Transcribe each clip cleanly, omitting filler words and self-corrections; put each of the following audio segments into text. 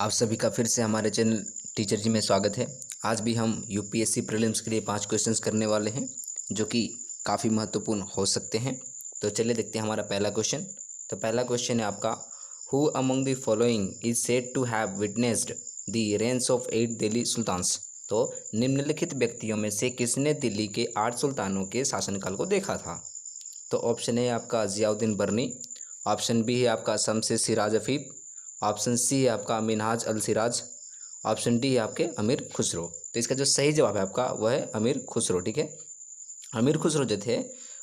आप सभी का फिर से हमारे चैनल टीचर जी में स्वागत है। आज भी हम यूपीएससी प्रीलिम्स के लिए 5 क्वेश्चंस करने वाले हैं जो कि काफ़ी महत्वपूर्ण हो सकते हैं। तो चलिए देखते हैं हमारा पहला क्वेश्चन। तो पहला क्वेश्चन है आपका, who among the following is said to have witnessed the reigns of 8 Delhi sultans. तो निम्नलिखित व्यक्तियों में से किसने दिल्ली के 8 सुल्तानों के शासनकाल को देखा था? तो ऑप्शन ए आपका ज़ियाउद्दीन बर्नी, ऑप्शन बी है आपका शमसेर सिराज अफीफ, ऑप्शन सी है आपका मिन्हाज अल सिराज, ऑप्शन डी है आपके अमीर खुसरो। तो इसका जो सही जवाब है आपका वह है अमीर खुसरो। ठीक है, अमीर खुसरो जो थे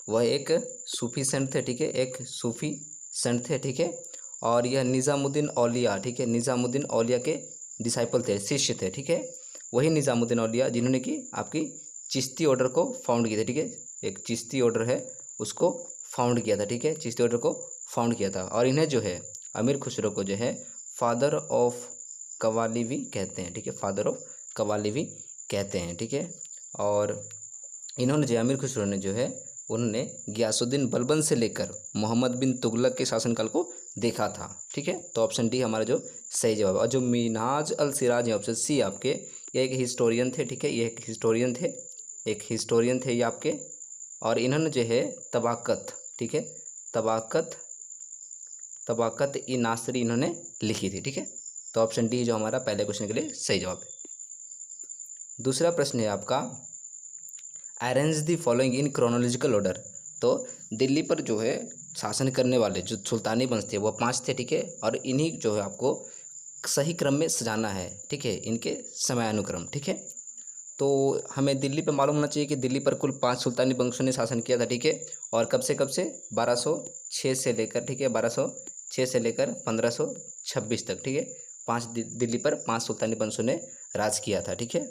वह एक सूफी संत थे। ठीक है, एक सूफी संत थे। ठीक है, और यह निज़ामुद्दीन औलिया, ठीक है, निज़ामुद्दीन औलिया के डिसाइपल थे, शिष्य थे। ठीक है, वही निज़ामुद्दीन औलिया जिन्होंने कि आपकी चिश्ती ऑर्डर को फाउंड किया था। ठीक है, एक चिश्ती ऑर्डर है उसको फाउंड किया था। ठीक है, चिश्ती ऑर्डर को फाउंड किया था। और इन्हें जो है अमीर खुसरो को जो है फादर ऑफ कवाली भी कहते हैं। ठीक है, फादर ऑफ कवाली भी कहते हैं। ठीक है, और इन्होंने जो अमीर खुसरो ने जो है उन्होंने गियासुद्दीन बलबन से लेकर मोहम्मद बिन तुगलक के शासनकाल को देखा था। ठीक है, तो ऑप्शन डी हमारा जो सही जवाब है। और जो मिन्हाज अल सिराज है ऑप्शन सी आपके, ये एक हिस्टोरियन थे। ठीक है, ये एक हिस्टोरियन थे, एक हिस्टोरियन थे ये आपके। और इन्होंने जो है तबाकत, ठीक है, तबाकत ई नासरी इन्होंने लिखी थी। ठीक है, तो ऑप्शन डी जो हमारा पहले क्वेश्चन के लिए सही जवाब है। दूसरा प्रश्न है आपका, arrange the following in chronological order. तो दिल्ली पर जो है शासन करने वाले जो सुल्तानी वंश थे वो 5 थे। ठीक है, और इन्हीं जो है आपको सही क्रम में सजाना है। ठीक है, इनके समयानुक्रम। ठीक है, तो हमें दिल्ली पे मालूम होना चाहिए कि दिल्ली पर कुल 5 सुल्तानी वंशों ने शासन किया था। ठीक है, और कब से 1206 से लेकर, ठीक है, 1206 से लेकर 1526 तक। ठीक है, दिल्ली पर 5 सुल्तानी वंशों ने राज किया था। ठीक है,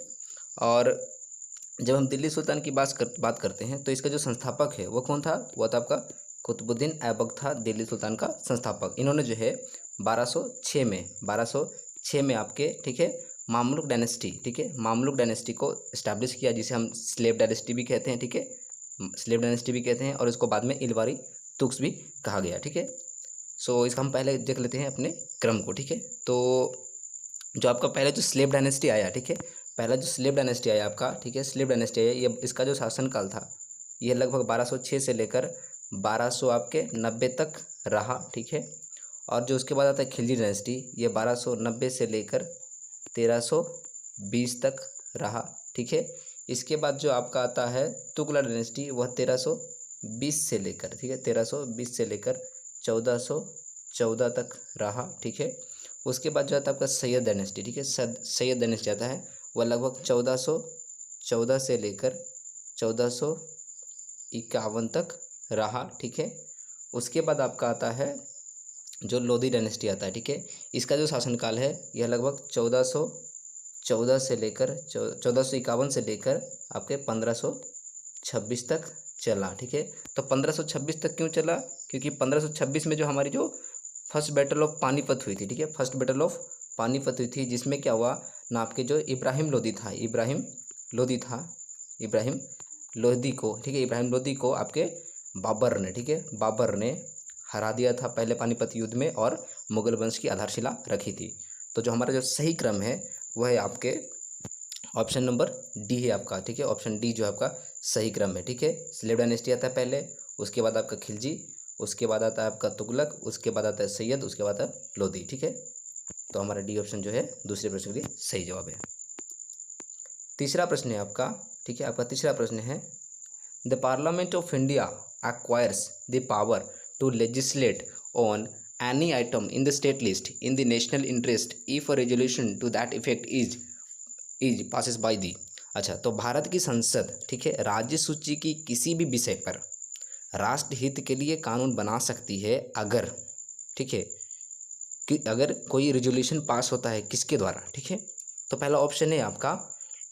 और जब हम दिल्ली सुल्तान की बात करते हैं तो इसका जो संस्थापक है वो कौन था? वो था आपका कुतुबुद्दीन ऐबक था दिल्ली सुल्तान का संस्थापक। इन्होंने जो है 1206 में आपके, ठीक है, मामलुक डायनेस्टी, ठीक है, मामलुक डायनेस्टी को इस्टेब्लिश किया, जिसे हम स्लेव डायनेस्टी भी कहते हैं। ठीक है, स्लेव डायनेस्टी भी कहते हैं, और इसको बाद में इलवारी तुग्स भी कहा गया। ठीक है, सो इसका हम पहले देख लेते हैं अपने क्रम को। ठीक है, तो जो आपका पहले जो स्लेव डायनेस्टी आया, ठीक है, पहला जो स्लेव डायनेस्टी आया आपका, ठीक है, स्लेव डायनेस्टी आया, ये इसका जो शासनकाल था ये लगभग 1206 से लेकर 1200 आपके 90 तक रहा। ठीक है, और जो उसके बाद आता है खिलजी डायनेस्टी, ये 1290 से लेकर 1320 तक रहा। ठीक है, इसके बाद जो आपका आता है तुगलक डायनेस्टी, वह 1320 से लेकर, ठीक है, 1320 से लेकर 1414 तक रहा। ठीक है, उसके बाद जो आता है आपका सैयद डायनेस्टी, ठीक है, सैयद डायनेस्टी आता है, वह लगभग 1414 से लेकर 1451 तक रहा। ठीक है, उसके बाद आपका आता है जो लोधी डायनेस्टी आता है। ठीक है, इसका जो शासनकाल है यह लगभग 1414 से लेकर 1451 से लेकर आपके 1526 तक चला। ठीक है, तो 1526 तक क्यों चला? क्योंकि 1526 में जो हमारी जो फर्स्ट बैटल ऑफ पानीपत हुई थी, ठीक है, फर्स्ट बैटल ऑफ पानीपत हुई थी, जिसमें क्या हुआ ना, आपके जो इब्राहिम लोधी को, ठीक है, इब्राहिम लोधी को आपके बाबर ने, ठीक है, बाबर ने हरा दिया था पहले पानीपत युद्ध में, और मुगल वंश की आधारशिला रखी थी। तो जो हमारा जो सही क्रम है वह है आपके ऑप्शन नंबर डी है आपका। ठीक है, ऑप्शन डी जो आपका सही क्रम है। ठीक है, स्लेव डायनेस्टी आता है पहले, उसके बाद आपका खिलजी, उसके बाद आता है आपका तुगलक, उसके बाद आता है सैयद, उसके बाद आता है लोधी। ठीक है, तो हमारा डी ऑप्शन जो है दूसरे प्रश्न के लिए सही जवाब है। तीसरा प्रश्न है आपका, ठीक है, आपका तीसरा प्रश्न है, the parliament of India acquires the power to legislate on any item in the state list in the national interest if a resolution to that effect is passes by the. अच्छा, तो भारत की संसद, ठीक है, राज्य सूची की किसी भी विषय पर राष्ट्रहित के लिए कानून बना सकती है अगर, ठीक है, कि अगर कोई रेजोल्यूशन पास होता है किसके द्वारा? ठीक है, तो पहला ऑप्शन है आपका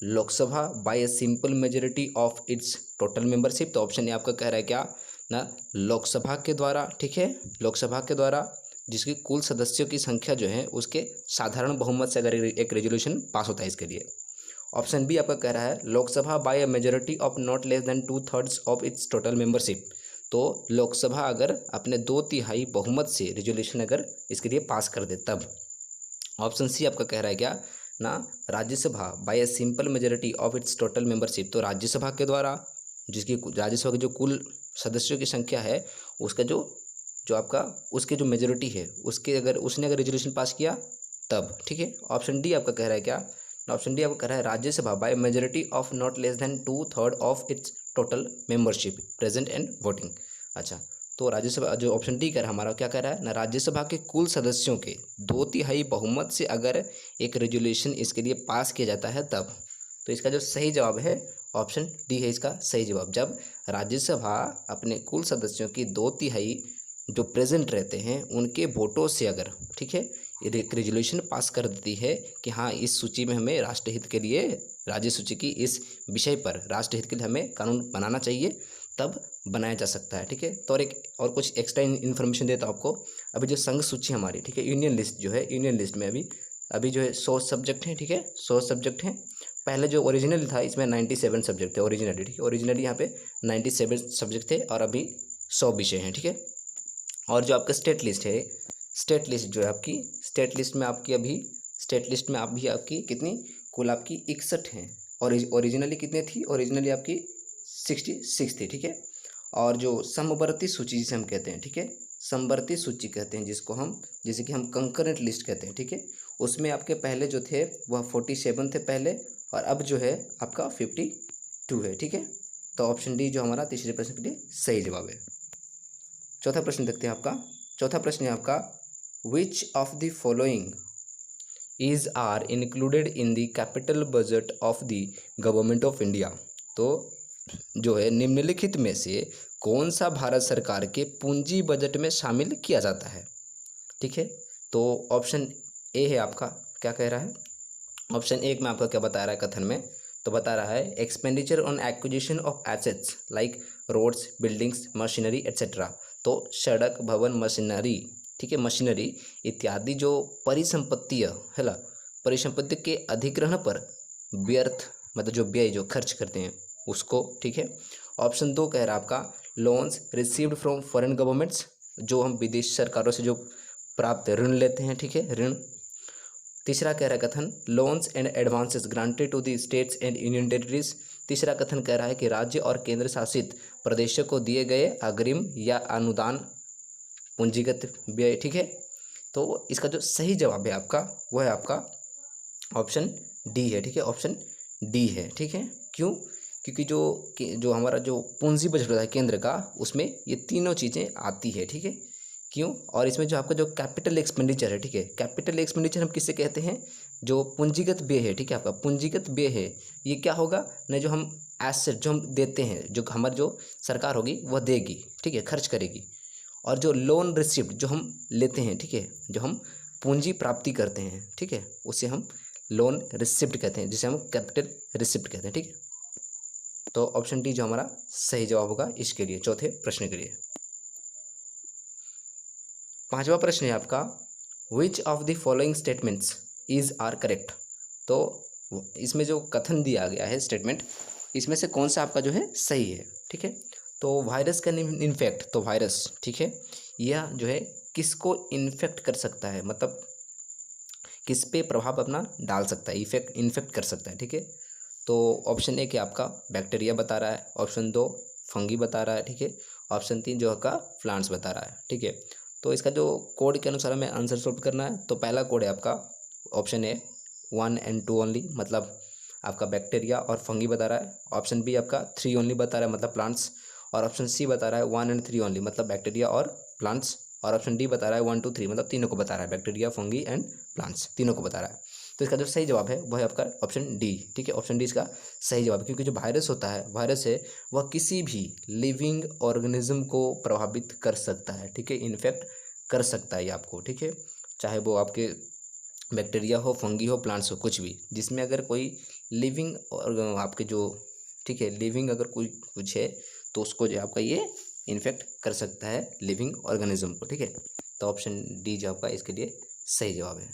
Lok Sabha by a simple majority of its total membership. तो ऑप्शन ए आपका कह रहा है क्या ना, लोकसभा के द्वारा, ठीक है, लोकसभा के द्वारा जिसकी कुल सदस्यों की संख्या जो है उसके साधारण बहुमत से अगर एक रेजोल्यूशन पास होता है इसके लिए। ऑप्शन बी आपका कह रहा है Lok Sabha by a majority of not less than 2/3 of its total membership. तो लोकसभा अगर अपने 2/3 बहुमत से रेजोल्यूशन अगर इसके लिए पास कर दे तब। ऑप्शन सी आपका कह रहा है क्या ना, Rajya Sabha by a simple majority of its total membership. तो राज्यसभा के द्वारा, जिसकी राज्यसभा की जो कुल सदस्यों की संख्या है, उसका जो जो आपका उसके जो मेजोरिटी है उसके अगर उसने अगर रेजोल्यूशन पास किया तब, ठीक है। ऑप्शन डी आपका कह रहा है क्या, ऑप्शन डी आपका कह रहा है Rajya Sabha by majority of not less than 2/3 of its total membership present and voting. अच्छा, तो राज्यसभा जो ऑप्शन डी कह रहा है हमारा, क्या कह रहा है ना, राज्यसभा के कुल सदस्यों के 2/3 बहुमत से अगर एक रेजोल्यूशन इसके लिए पास किया जाता है तब। तो इसका जो सही जवाब है ऑप्शन डी है इसका सही जवाब। जब राज्यसभा अपने कुल सदस्यों की 2/3 जो प्रेजेंट रहते हैं उनके वोटों से अगर, ठीक है, एक रेजोल्यूशन पास कर देती है कि हाँ इस सूची में हमें राष्ट्रहित के लिए, राज्य सूची की इस विषय पर राष्ट्रहित के लिए हमें कानून बनाना चाहिए, तब बनाया जा सकता है, ठीक है। तो और कुछ एक्स्ट्रा इन्फॉर्मेशन देता हूँ आपको। अभी जो संघ सूची हमारी, ठीक है, यूनियन लिस्ट जो है, यूनियन लिस्ट में अभी जो है 100 सब्जेक्ट हैं, ठीक है, 100 सब्जेक्ट हैं। पहले जो ओरिजिनल था इसमें 97 सब्जेक्ट थे ओरिजिनली, ठीक है, ओरिजिनली यहाँ पे 97 सब्जेक्ट थे और अभी 100 विषय हैं, ठीक है। और जो आपका स्टेट लिस्ट है, स्टेट लिस्ट जो है आपकी, स्टेट लिस्ट में आपकी अभी, स्टेट लिस्ट में अभी आपकी कितनी, कुल आपकी 61 हैं। और ओरिजिनली कितने थी, ओरिजिनली आपकी 66 थी, ठीक है। और जो समवर्ती सूची जिसे हम कहते हैं, ठीक है, समवर्ती सूची कहते हैं जिसको हम, जैसे कि हम कंकरेंट लिस्ट कहते हैं, ठीक है, उसमें आपके पहले जो थे वह 47 थे पहले, और अब जो है आपका 52 है, ठीक है। तो ऑप्शन डी जो हमारा तीसरे प्रश्न के लिए सही जवाब है। चौथा प्रश्न देखते हैं आपका। चौथा प्रश्न है आपका, which of the following is are included in the capital budget of the government of India. तो जो है निम्नलिखित में से कौन सा भारत सरकार के पूंजी बजट में शामिल किया जाता है, ठीक है। तो ऑप्शन ए है आपका, क्या कह रहा है, ऑप्शन एक में आपका क्या बता रहा है कथन में, तो बता रहा है expenditure on acquisition of assets like roads, buildings, machinery etcetera. तो सड़क, भवन, मशीनरी, ठीक है, मशीनरी इत्यादि जो परिसंपत्ति है ना, परिसंपत्ति के अधिग्रहण पर व्यर्थ, मतलब जो व्यय जो खर्च करते हैं उसको, ठीक है। ऑप्शन दो कह रहा है आपका loans received from foreign governments, जो हम विदेश सरकारों से जो प्राप्त ऋण लेते हैं, ठीक है, ऋण। तीसरा कह रहा है कथन loans and advances granted to the states and union territories. तीसरा कथन कह रहा है कि राज्य और केंद्र शासित प्रदेशों को दिए गए अग्रिम या अनुदान पूंजीगत व्यय, ठीक है। तो इसका जो सही जवाब है आपका वो है आपका ऑप्शन डी है, ठीक है, ऑप्शन डी है, ठीक है। क्यों, क्योंकि जो हमारा जो पूंजी बजट होता है केंद्र का, उसमें ये तीनों चीज़ें आती है, ठीक है। क्यों, और इसमें जो आपका जो कैपिटल एक्सपेंडिचर है, ठीक है, कैपिटल एक्सपेंडिचर हम किससे कहते हैं, जो पूंजीगत व्यय है, ठीक है, आपका पूंजीगत व्यय है, ये क्या होगा ना, जो हम एसेट जो हम देते हैं, जो हमारी जो सरकार होगी वह देगी, ठीक है, खर्च करेगी। और जो लोन रिसिप्ट जो हम लेते हैं, ठीक है, जो हम पूंजी प्राप्ति करते हैं, ठीक है, उसे हम लोन रिसिप्ट कहते हैं, जिसे हम कैपिटल रिसिप्ट कहते हैं, ठीक है। तो ऑप्शन डी जो हमारा सही जवाब होगा इसके लिए, चौथे प्रश्न के लिए। पांचवा प्रश्न है आपका which of the following statements is are correct. तो इसमें जो कथन दिया गया है स्टेटमेंट, इसमें से कौन सा आपका जो है सही है, ठीक है। तो वायरस का इन्फेक्ट, तो वायरस, ठीक है, यह जो है किसको इन्फेक्ट कर सकता है, मतलब किस पे प्रभाव अपना डाल सकता है, इन्फेक्ट कर सकता है, ठीक है। तो ऑप्शन ए क्या आपका बैक्टीरिया बता रहा है, ऑप्शन दो फंगी बता रहा है, ठीक है, ऑप्शन तीन जो आपका प्लांट्स बता रहा है, ठीक है। तो इसका जो कोड के अनुसार हमें आंसर सॉल्व करना है, तो पहला कोड है आपका ऑप्शन ए 1 and 2 ओनली, मतलब आपका बैक्टीरिया और फंगी बता रहा है। ऑप्शन बी आपका 3 ओनली बता रहा है, मतलब प्लांट्स। और ऑप्शन सी बता रहा है 1 and 3 ओनली, मतलब बैक्टीरिया और प्लांट्स। और ऑप्शन डी बता रहा है 1 2 3, मतलब तीनों को बता रहा है, बैक्टीरिया, फंगी एंड प्लांट्स, तीनों को बता रहा है। तो इसका जो सही जवाब है वह है आपका ऑप्शन डी, ठीक है, ऑप्शन डी इसका सही जवाब है। क्योंकि जो वायरस होता है, वायरस है, वह किसी भी लिविंग ऑर्गेनिज्म को प्रभावित कर सकता है, ठीक है, इन्फेक्ट कर सकता है ये आपको, ठीक है, चाहे वो आपके बैक्टीरिया हो, फंगी हो, प्लांट्स हो, कुछ भी जिसमें अगर कोई लिविंग और आपके जो, ठीक है, लिविंग अगर कोई कुछ है तो उसको जो आपका ये इन्फेक्ट कर सकता है लिविंग ऑर्गेनिज्म को, ठीक है। तो ऑप्शन डी जो आपका इसके लिए सही जवाब है।